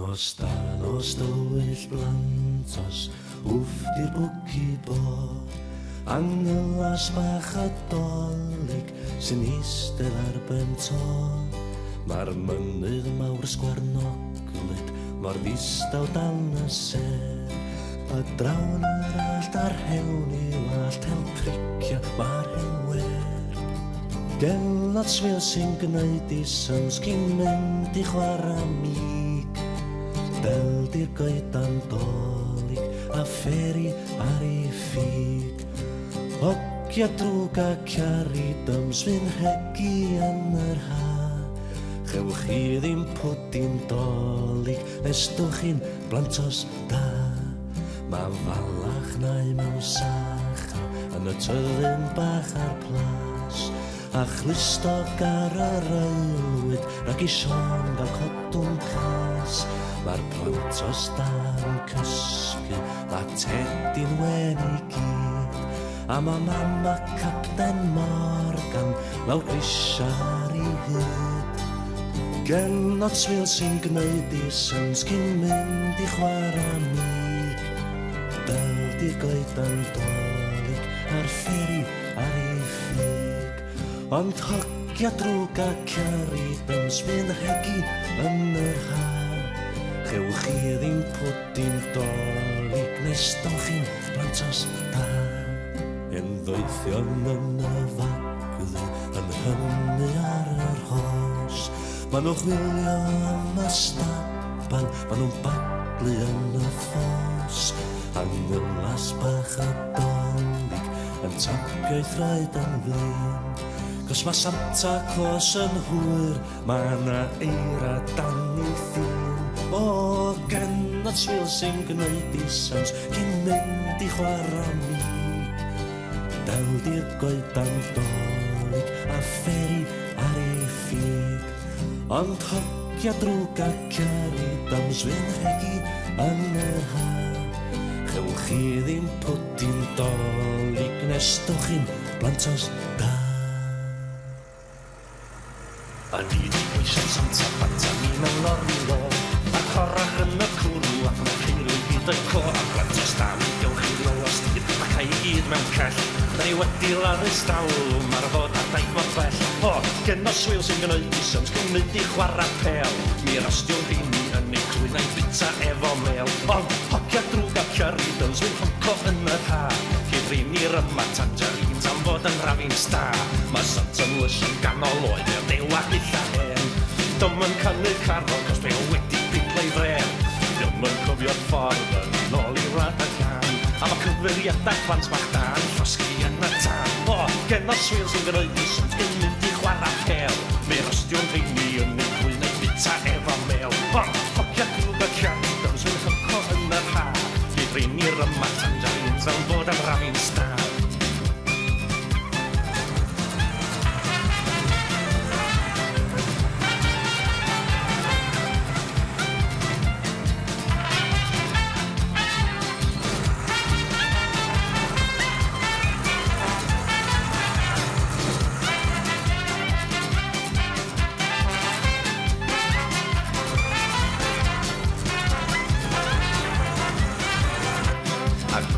Os dan os dywyll blantos, wfft i'r bwci bo. Anglas bach a dolyg sy'n eistedd ar ben to. Mae'r mynydd mawr sgwarnoglyd mor ddistaw dan y ser. A drawn yr allt a'r hewn i'w allt hel pricio mae'r hewer. Gelod swil sy'n gwneud i syns cyn mynd i chwarae mig. Del di'r goedan dolyg a fferi ar ei ffig. Hogia drwg a ciari dyms fi'n hegu yn yr ha. Chewch chi ddim pwdin dolyg nes dwch chi'n blantos da. Mae falach neu mewn sacha yn y tyddyn bach ar plas. A chlystog ar yr aelwyd rhag i Sion gael codwn cas. Mae'r plantos da'n cysgu a Tedi'n wen i gyd. A mae mama Capten Morgan lawr grisia ar ei hyd. Genod swil sy'n gwneud i syns cyn mynd i chwarae mig. Del di'r goedan dolyg a'r fferi ar ei ffig. Ond hogia drwg a ciari dyms fi'n hegu yn yr ha. Chewch chi ddim pwdin dolyg nes dowch chi'n blantos da. Yn ddweithion yn y fagwdd yn hynny ar yr hos. Maen nhw'n chwilio am y stabal, maen nhw'n baglu yn y ffos. Anglas bach a dolyg yn tapiaeth rhaid yn flin. Cos mae Santa Claus yn hwyr, mae yna eira dan ei ffyn. O, genod swil sy'n gwneud i syns cyn mynd i chwarae mig. Del di'r goedan dolyg a fferi ar ei ffig. Ond hogia drwg a ciari dyms fi'n hegu yn yr ha. Chewch chi ddim pwdin dolyg nes dowch chi'n blantos da. A ni di bwysau Santa banta ni mewn orlo. A corach yn y cwrw ac mae ceirw hyd y co. A blantos da mi gewch chi rolas dyd ac ai gyd mewn cell. Da ni wedi lawr stawl mae'r fod a daith mor bell. O, genod swil sy'n gwneud i syns cyn mynd i chwarae pel. Mi rostiwn rheini yn ei clwyd na'i bita efo mel. Ond hogia drwg a ciari dyms fi'n honco yn yr ha. Cyd rheini'r yma tangerines am fod yn rafin star. Mae Santa Claus yn ganol oed i'r dewa illa hen. Dym yn cynnig carol cos fe wedi biglau fren. Dym yn cofio'r ffordd yn ôl i wlad a gan. A mae cyfeiriadau plant bach dan llosgi yn y tan. O, genod swil sy'n gwneud i syns cyn mynd i chwarae pel. Mae rostiwn rheini yn ei clwyd neu bita efo mel. Ond hogia drwg a ciari dyms fi'n honco yn yr ha. Cyd rheini'r yma tangerines am fod yn rafin star.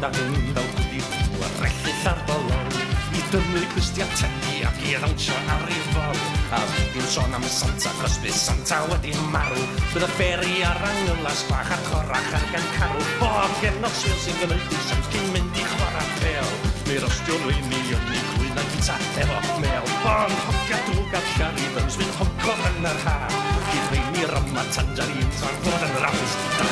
Da hyn fel gwdi fw a rellill ar bolon I dynnu Cristia Tedi ac I ddawnsio ar ei fol. A fi'n sôn am Santa cos bydd Santa wedi marw. Bydd y fferi ar Anglas bach a corach ar gan carw. O, genod swil sy'n gwneud I syns cyn mynd I chwarae pel. Mi rostiwn rheini yn ei clwyd na'i bita efo mel. Ond hogia drwg a ciari dyms fi'n honco yn yr ha. Cyd rheini'r yma tangerines am fod yn rafis da.